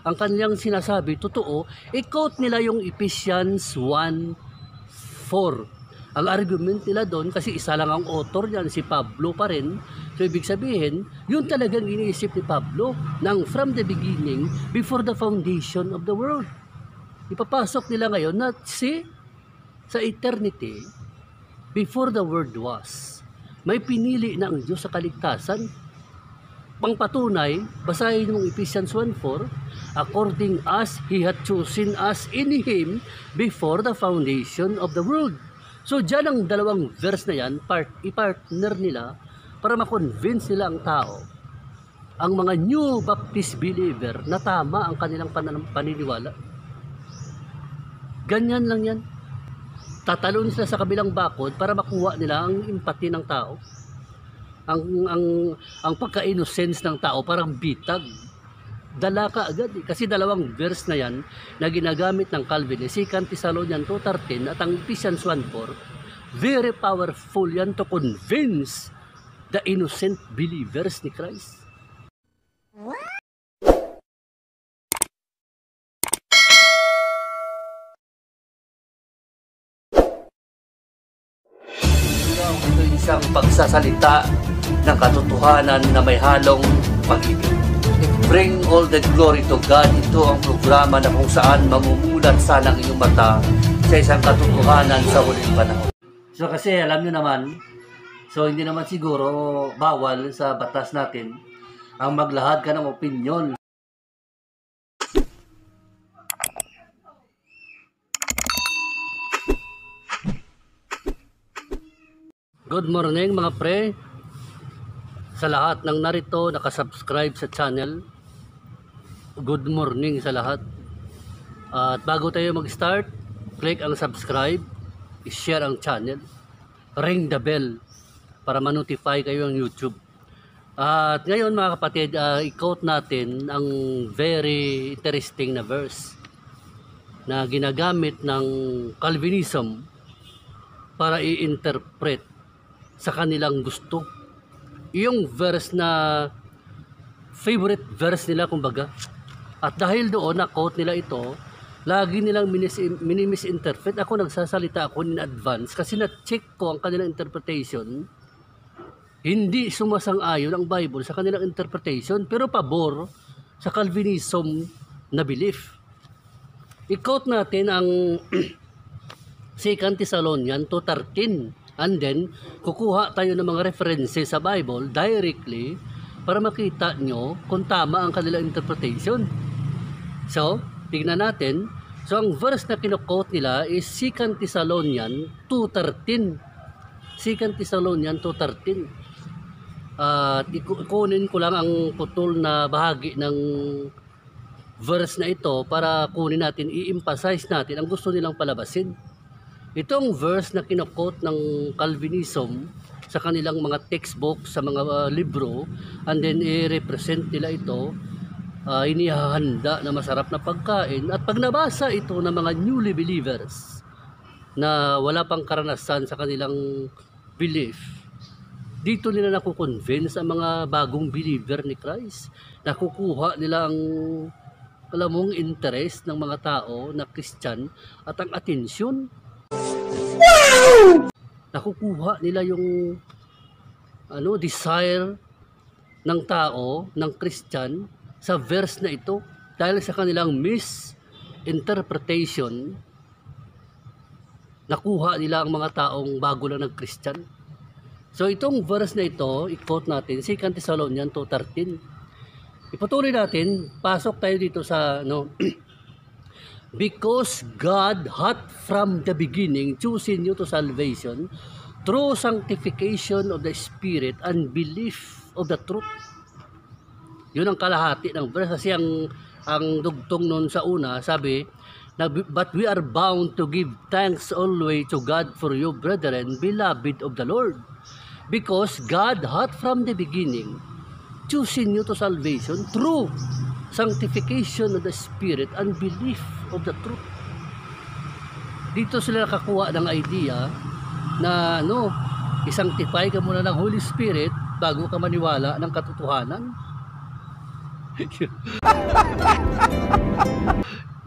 ang kanilang sinasabi totoo, i-quote nila yung Ephesians 1:4. Ang argument nila doon, kasi isa lang ang author niyan, si Pablo pa rin. So ibig sabihin, yun talagang iniisip ni Pablo nang from the beginning, before the foundation of the world. Ipapasok nila ngayon na sa eternity, before the world was, may pinili na ang Diyos sa kaligtasan. Pangpatunay, basahin mong Ephesians 1:4, according as He had chosen us in Him before the foundation of the world. So dyan ang dalawang verse na yan, i-partner nila para ma-convince nila ang tao, ang mga new Baptist believer, na tama ang kanilang paniniwala. Ganyan lang yan. Tatalon sila sa kabilang bakod para makuha nila ang empathy ng tao. Ang pagka-innocence ng tao parang bitag. Dala ka agad eh. Kasi dalawang verse na yan na ginagamit ng Calvinist, 2 Thessalonians 2:13 at ang Ephesians 1:4, very powerful yan to convince the innocent believers ni Christ. Ito isang pagsasalita ng katotohanan na may halong pag-ibig. Bring all the glory to God. Ito ang programa na kung saan mamumulat sana ang iyong mata sa isang katotohanan sa huling panahon. So kasi alam nyo naman, so hindi naman siguro bawal sa batas natin ang maglahad ka ng opinyon. Good morning mga pre. Sa lahat ng narito nakasubscribe sa channel, good morning sa lahat. At bago tayo mag-start, click ang subscribe, i-share ang channel, ring the bell para ma-notify kayo ng YouTube. At ngayon mga kapatid, i-quote natin ang very interesting na verse na ginagamit ng Calvinism para i-interpret sa kanilang gusto. Yung verse na favorite verse nila kumbaga. At dahil doon na-quote nila ito, lagi nilang minimisinterpret. Ako nagsasalita ako in advance kasi na-check ko ang kanilang interpretation. Hindi sumasang-ayon ang Bible sa kanilang interpretation, pero pabor sa Calvinism na belief. I-quote natin ang 2 Thessalonians 2:13. And then, kukuha tayo ng mga references sa Bible directly para makita nyo kung tama ang kanilang interpretation. So, tignan natin. So, ang verse na kino-quote nila is 2 Thessalonians 2:13. 2 Thessalonians 2:13. Ikunin ko lang ang putol na bahagi ng verse na ito para kunin natin, i-emphasize natin ang gusto nilang palabasin. Itong verse na kinokot ng Calvinism sa kanilang mga textbook, sa mga libro, and then i-represent nila ito, inihahanda na masarap na pagkain. At pag nabasa ito ng mga newly believers na wala pang karanasan sa kanilang belief, dito nila nakukonvince ang mga bagong believer ni Christ. Nakukuha nila ang alamong interest ng mga tao na Christian at ang atensyon. Nakukuha nila yung desire ng tao, ng Christian sa verse na ito dahil sa kanilang misinterpretation. Nakuha nila ang mga taong bago lang ng Christian. So itong verse na ito, i-quote natin 2 Thessalonians 2:13. Ipatuloy natin, pasok tayo dito sa because God hath from the beginning chosen you to salvation through sanctification of the Spirit and belief of the truth. Yun ang kalahati ng verse kasi ang dugtong nun sa una, sabi, but we are bound to give thanks always to God for you, brethren, beloved of the Lord, because God hath from the beginning chosen you to salvation through sanctification of the Spirit and belief of the truth. Dito sila nakakuha ng idea na i-sanctify ka muna ng Holy Spirit bago ka maniwala ng katotohanan.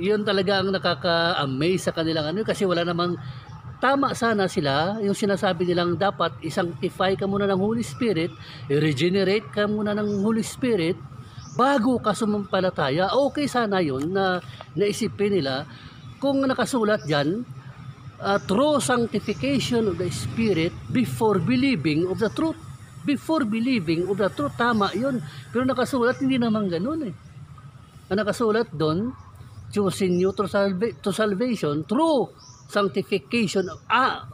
Yun talaga ang nakaka-amaze sa kanilang ano, kasi wala namang tama sana sila yung sinasabi nilang dapat i-sanctify ka muna ng Holy Spirit, i-regenerate ka muna ng Holy Spirit bago ka sumampalataya. Okay sana yun na naisipin nila kung nakasulat dyan, true sanctification of the Spirit before believing of the truth. Before believing of the truth, tama yun. Pero nakasulat, hindi naman ganun eh. Ang nakasulat doon, choosing you to salvation through sanctification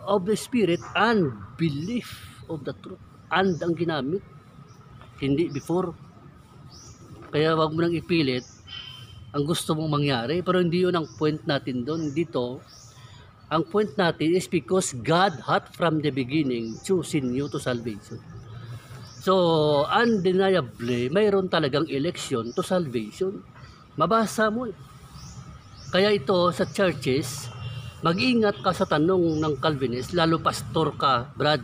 of the Spirit and belief of the truth. And ang ginamit, hindi before. Kaya wag mo nang ipilit ang gusto mong mangyari, pero hindi yun ang point natin doon. Dito, ang point natin is because God had from the beginning choosing you to salvation. So, undeniably, mayroon talagang election to salvation. Mabasa mo eh. Kaya ito sa churches, mag-ingat ka sa tanong ng Calvinist, lalo pastor ka, Brad.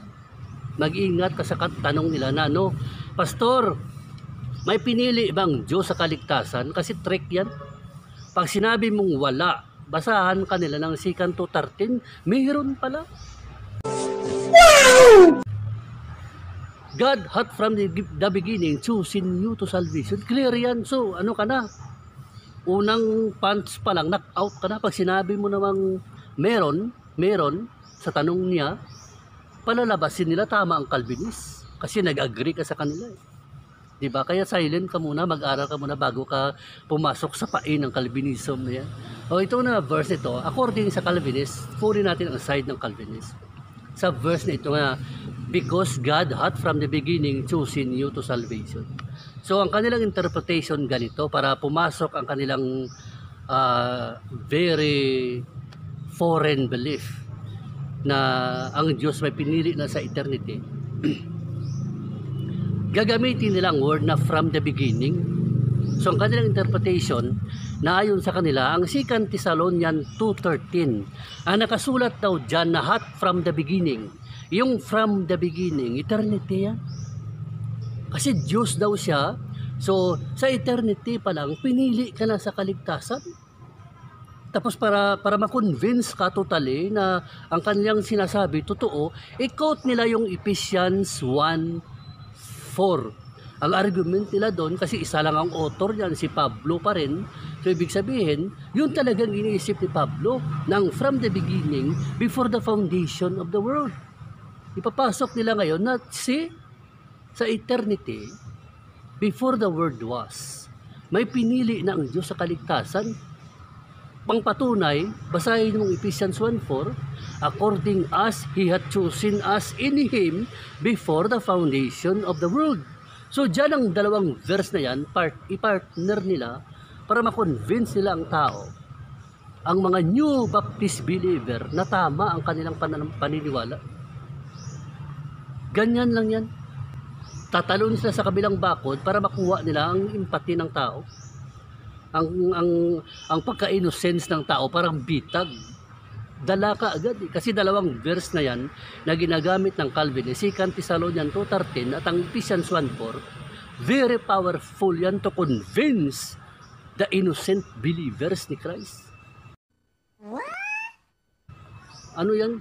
Mag-ingat ka sa tanong nila na, no, Pastor, may pinili bang Diyos sa kaligtasan? Kasi trick yan. Pag sinabi mong wala, basahan ka nila ng 2 2:13, mayroon pala. Wow! God had from the beginning choosing you to salvation. Clear yan. So, ano ka na? Unang punch pa lang, knock out ka na. Pag sinabi mo namang meron sa tanong niya, palalabasin nila tama ang Calvinist. Kasi nag-agree ka sa kanila eh. Diba? Kaya silent ka muna, mag-aral ka muna bago ka pumasok sa pain ng Calvinism na yan. O ito na verse ito, according sa Calvinist, puri natin ang side ng Calvinist. Sa verse na ito nga, because God had from the beginning chosen you to salvation. So, ang kanilang interpretation ganito, para pumasok ang kanilang very foreign belief na ang Diyos may pinili na sa eternity. Gagamitin nilang word na from the beginning. So, ang kanilang interpretation, na ayon sa kanila, ang 2 Thessalonians 2:13, ang nakasulat daw dyan na had from the beginning. Yung from the beginning, eternity yan. Kasi Diyos daw siya. So, sa eternity pa lang, pinili ka na sa kaligtasan. Tapos para ma-convince ka totally na ang kanilang sinasabi totoo, i-quote nila yung Ephesians 1:4. Ang argument nila doon, kasi isa lang ang author niyan, si Pablo pa rin. So, ibig sabihin, yun talagang iniisip ni Pablo ng from the beginning, before the foundation of the world. Ipapasok nila ngayon na sa eternity, before the world was, may pinili na ang Diyos sa kaligtasan. Pangpatunay, basahin mong Ephesians 1:4, according as He had chosen us in Him before the foundation of the world. So, dyan ang dalawang verse na yan, i-partner nila para ma-convince nila ang tao, ang mga new Baptist believer, na tama ang kanilang paniniwala. Ganyan lang yan. Tatalon sila sa kabilang bakod para makuha nila ang empathy ng tao. Ang pagka-innocence ng tao parang bitag. Dala ka agad eh. Kasi dalawang verse na yan na ginagamit ng Calvinist, 2 Thessalonians 2:13 at ang Ephesians 1:4, very powerful yan to convince the innocent believers ni Christ. Ano yan?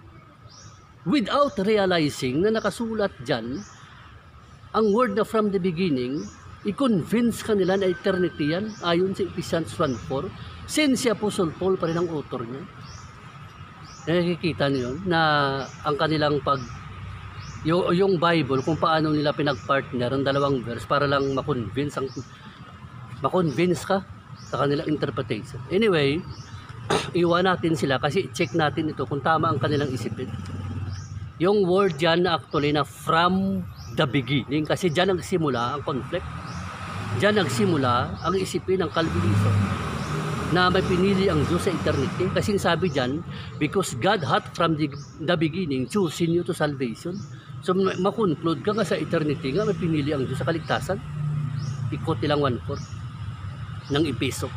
Without realizing na nakasulat dyan ang word na from the beginning, i-convince ka nila na eternity yan, ayon sa Ephesians 1:4, since si Apostle Paul pa rin ang author niya. Nakikita niyo na ang kanilang yung Bible, kung paano nila pinag-partner ang dalawang verse para lang ma-convince ka sa kanilang interpretation. Anyway, iwan natin sila kasi check natin ito kung tama ang kanilang isipin. Yung word dyan na actually na from the beginning, kasi dyan nagsimula ang conflict. Dyan nagsimula ang isipin ng Calvinism na may pinili ang Diyos sa eternity. Kasi sabi dyan, because God had from the beginning chosen you to salvation. So makonclude ka nga sa eternity nga may pinili ang Diyos sa kaligtasan. Ikot nilang 1/4 ng Episo.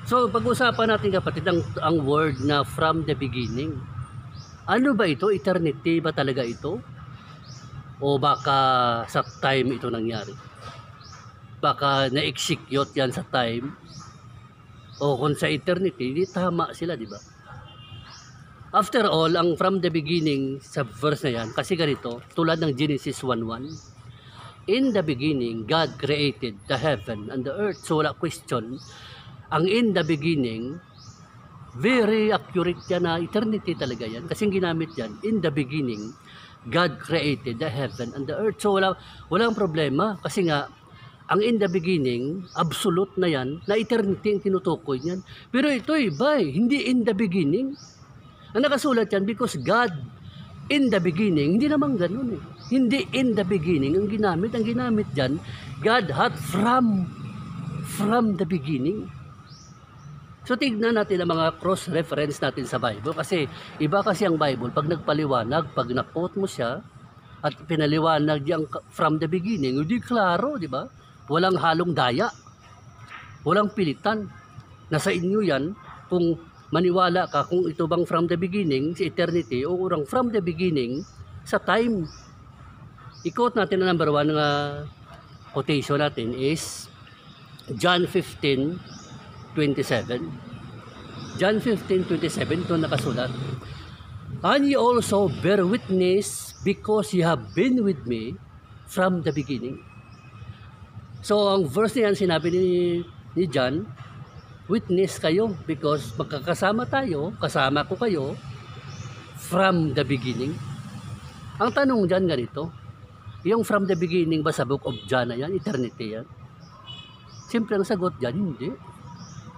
So pag-usapan natin kapatid ang word na from the beginning. Ano ba ito? Eternity ba talaga ito? O baka sa time ito nangyari? Baka na-execute yan sa time o kung sa eternity, di tama sila, di ba? After all, ang from the beginning sa verse na yan, kasi ganito, tulad ng Genesis 1:1, in the beginning, God created the heaven and the earth. So wala question, ang in the beginning, very accurate yan na eternity talaga yan. Kasi ginamit yan, in the beginning, God created the heaven and the earth. So walang problema, kasi nga, ang in the beginning, absolute na yan, na eternity ang tinutukoy niyan. Pero ito iba hindi in the beginning. Ang nakasulat yan, because God in the beginning, hindi naman ganun Hindi in the beginning ang ginamit. Ang ginamit dyan, God had from the beginning. So tignan natin ang mga cross-reference natin sa Bible. Kasi iba kasi ang Bible, pag nagpaliwanag, pag na-quote mo siya, at pinaliwanag niyang from the beginning, hindi klaro, di ba? Walang halong daya. Walang pilitan. Nasa inyo yan, kung maniwala ka kung ito bang from the beginning, sa eternity, o urang from the beginning, sa time. I-quote natin na number 1 na quotation natin is John 15:27. John 15:27, ito nakasulat. And ye also bear witness because ye have been with me from the beginning. So ang verse niyan sinabi ni John, witness kayo because magkakasama tayo, kasama ko kayo from the beginning. Ang tanong dyan ganito, yung from the beginning ba sa book of John na yan, eternity yan? Siyempre ang sagot dyan, hindi.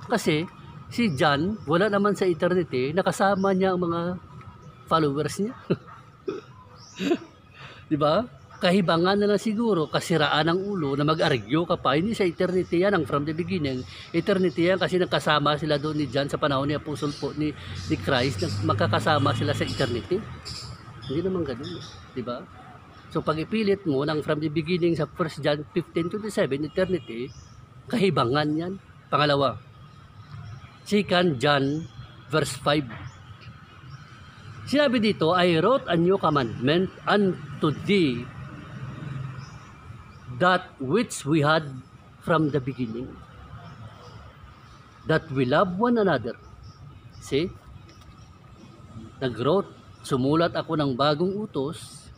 Kasi si John, wala naman sa eternity, nakasama niya ang mga followers niya. Diba? Kahibangan na lang siguro, kasiraan ng ulo na mag-argue ka pa, hindi sa eternity yan, ang from the beginning. Eternity yan kasi nakasama sila doon ni John sa panahon ni Apostle po ni Christ, magkakasama sila sa eternity. Hindi naman ganun, di ba? So pag ipilit mo ng from the beginning sa 1 John 15:27, eternity, kahibangan yan. Pangalawa, 2 John verse 5. Sinabi dito, I wrote a new commandment unto thee, that which we had from the beginning, that we love one another. See? Nag-wrote, sumulat ako ng bagong utos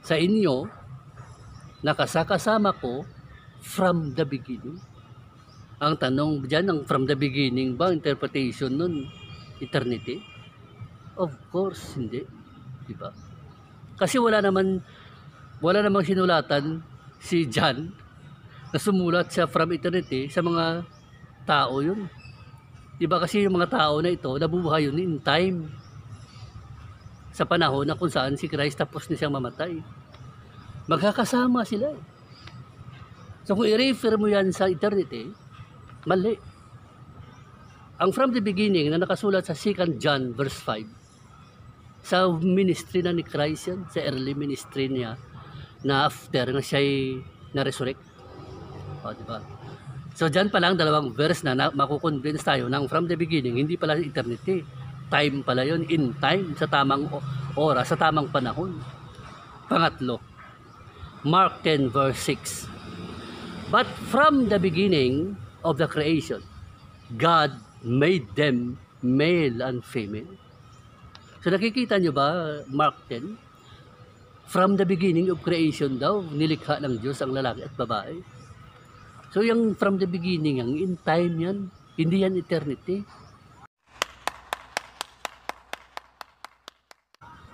sa inyo, nakasakasama ko from the beginning. Ang tanong dyan, ang from the beginning ba, interpretation nun, eternity? Of course, hindi. Diba? Kasi wala namang sinulatan si John na sumulat siya from eternity sa mga tao yun. Diba kasi yung mga tao na ito, nabubuhay yun in time. Sa panahon na kung saan si Christ tapos na siyang mamatay. Magkakasama sila. So kung i-refer mo yan sa eternity, mali. Ang from the beginning na nakasulat sa 2 John verse 5, sa ministry na ni Christ yan, sa early ministry niya, na after na siya'y na-resurrect. O, diba? So, dyan pa lang, dalawang verse na makukonvince tayo ng from the beginning, hindi pala eternity. Time pala yun, in time, sa tamang oras, sa tamang panahon. Pangatlo, Mark 10 verse 6. But from the beginning of the creation, God made them male and female. So, nakikita nyo ba, Mark 10? From the beginning of creation daw, nilikha ng Diyos ang lalaki at babae. So yung from the beginning, ang in time yan, hindi yan eternity.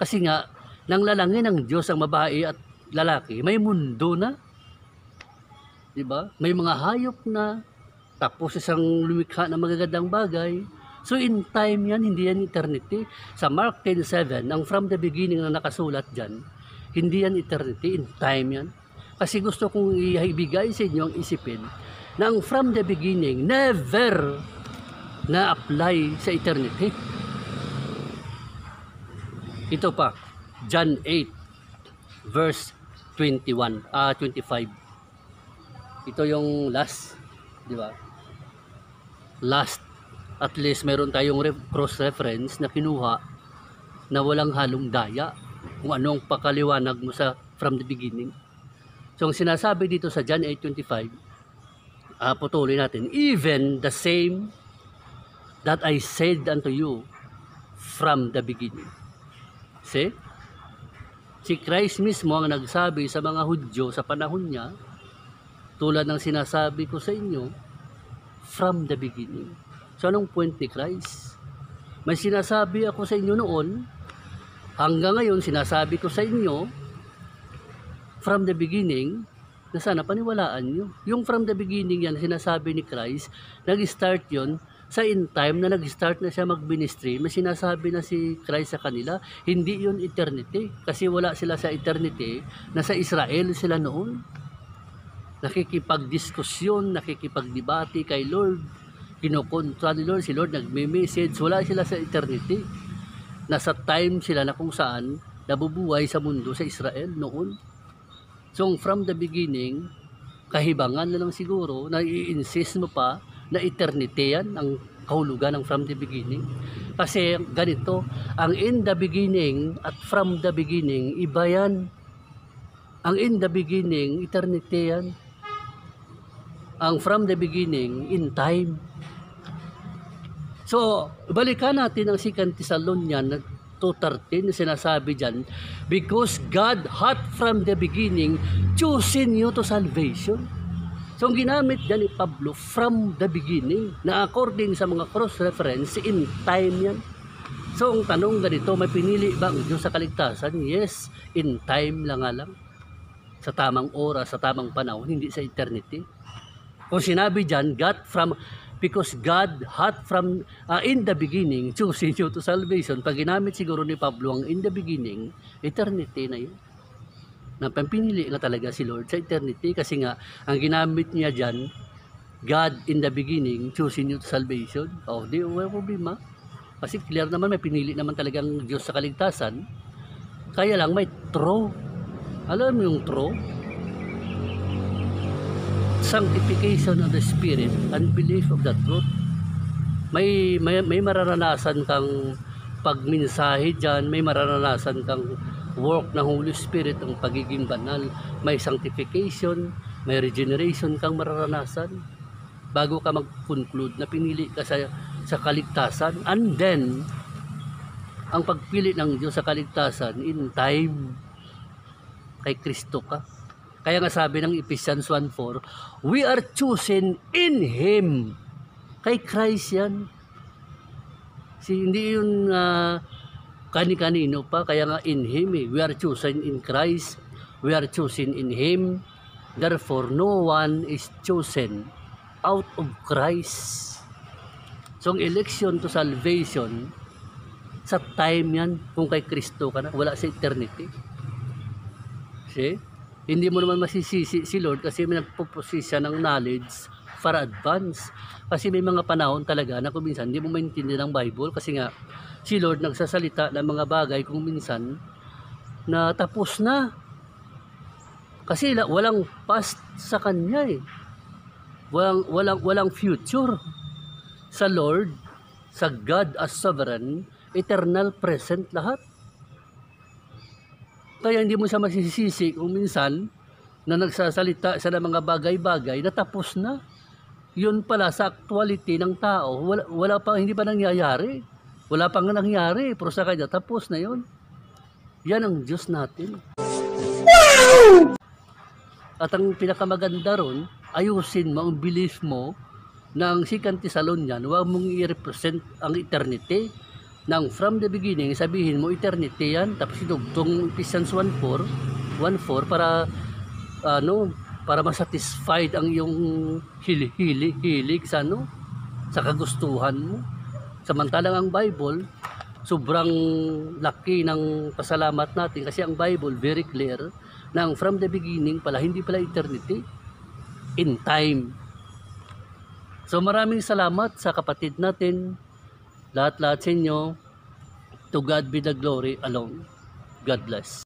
Kasi nga, nang lalangin ng Diyos ang babae at lalaki, may mundo na. Diba? May mga hayop na, tapos isang lumikha na magagandang bagay. So in time yan, hindi yan eternity. Sa Mark 10:7, ang from the beginning na nakasulat dyan, hindi yan eternity, in time yan. Kasi gusto kong ibigay sa inyo ang isipin na ang from the beginning never na-apply sa eternity. Ito pa, John 8 verse 25. Ito yung last, di ba? Last, at least meron tayong cross-reference na kinuha na walang halong daya kung anong pakaliwanag mo sa from the beginning. So ang sinasabi dito sa John 8:25, Putulin natin. Even the same that I said unto you from the beginning. See? Si Christ mismo ang nagsabi sa mga Hudyo sa panahon niya, tulad ng sinasabi ko sa inyo, from the beginning. So anong point ni Christ? May sinasabi ako sa inyo noon, hanggang ngayon sinasabi ko sa inyo, from the beginning, na sana paniwalaan nyo. Yung from the beginning yan, sinasabi ni Christ, nag-start yon sa in time na nag-start na siya mag-ministry. May sinasabi na si Christ sa kanila, hindi yun eternity. Kasi wala sila sa eternity, nasa Israel sila noon. Nakikipag-diskusyon, nakikipag-debate kay Lord. Kinukontra ni Lord, si Lord nagme-message. Wala sila sa eternity. Nasa time sila na kung saan nabubuhay sa mundo sa Israel noon. So from the beginning, kahibangan na lang siguro na i-insist mo pa na eternity yan ang kahulugan ng from the beginning. Kasi ganito, ang in the beginning at from the beginning, iba yan. Ang in the beginning, eternity yan. Ang from the beginning, in time. So, balikan natin ang 2 Thessalonians 2:13 na sinasabi dyan, because God hath from the beginning chosen you to salvation. So, ang ginamit dyan ni Pablo, from the beginning, na according sa mga cross-reference, in time yan. So, ang tanong ganito, may pinili ba ang Diyos sa kaligtasan? Yes, in time lang nga lang. Sa tamang oras, sa tamang panahon, hindi sa eternity. Kung sinabi dyan, because God hath from in the beginning chosen you to salvation. Pag ginamit siguro ni Pablo ang in the beginning, eternity na yun. Na pinili nga talaga si Lord sa eternity kasi nga ang ginamit niya dyan, God in the beginning chosen you to salvation. Di wala problema. Kasi clear naman, may pinili naman talagang Diyos sa kaligtasan. Kaya lang may true. Alam mo yung true? Sanctification of the Spirit and belief of the truth. May mararanasan kang pagminsahe dyan, may mararanasan kang work ng Holy Spirit, ang pagiging banal, may sanctification, may regeneration kang mararanasan bago ka mag-conclude na pinili ka sa kaligtasan. And then, ang pagpili ng Diyos sa kaligtasan, in time, kay Kristo ka. Kaya nga sabi ng Ephesians 1:4, we are chosen in Him. Kay Christ yan. Hindi yun kani-kanino pa. Kaya nga in Him. We are chosen in Christ. We are chosen in Him. Therefore, no one is chosen out of Christ. So, ang election to salvation, sa time yan, kung kay Kristo ka na, wala sa eternity. See? Hindi mo naman masisisi si Lord kasi may nagpuposisya ng knowledge para advance. Kasi may mga panahon talaga na kung minsan hindi mo maintindihan ng Bible kasi nga si Lord nagsasalita ng mga bagay kung minsan na tapos na. Kasi walang past sa Kanya eh. Walang future. Sa Lord, sa God as sovereign, eternal present lahat. Kaya hindi mo siya masisisi kung minsan na nagsasalita siya ng mga bagay-bagay na tapos na. Yun pala sa actuality ng tao, wala pa, hindi pa nangyayari. Wala pang nangyayari, pero sa kanya tapos na yun. Yan ang Diyos natin. Wow! At ang pinakamaganda ron, ayusin mo ang belief mo na ang 2 Thessalonians, huwag mong i-represent ang eternity. Nang from the beginning, sabihin mo eternity yan, tapos itong Ephesians 1:4 para masatisfied ang iyong hilig sa kagustuhan mo. Samantalang ang Bible, sobrang laki ng pasalamat natin kasi ang Bible very clear na from the beginning pala, hindi pala eternity, in time. So maraming salamat sa kapatid natin, lahat-lahat sa inyo. To God be the glory alone. God bless.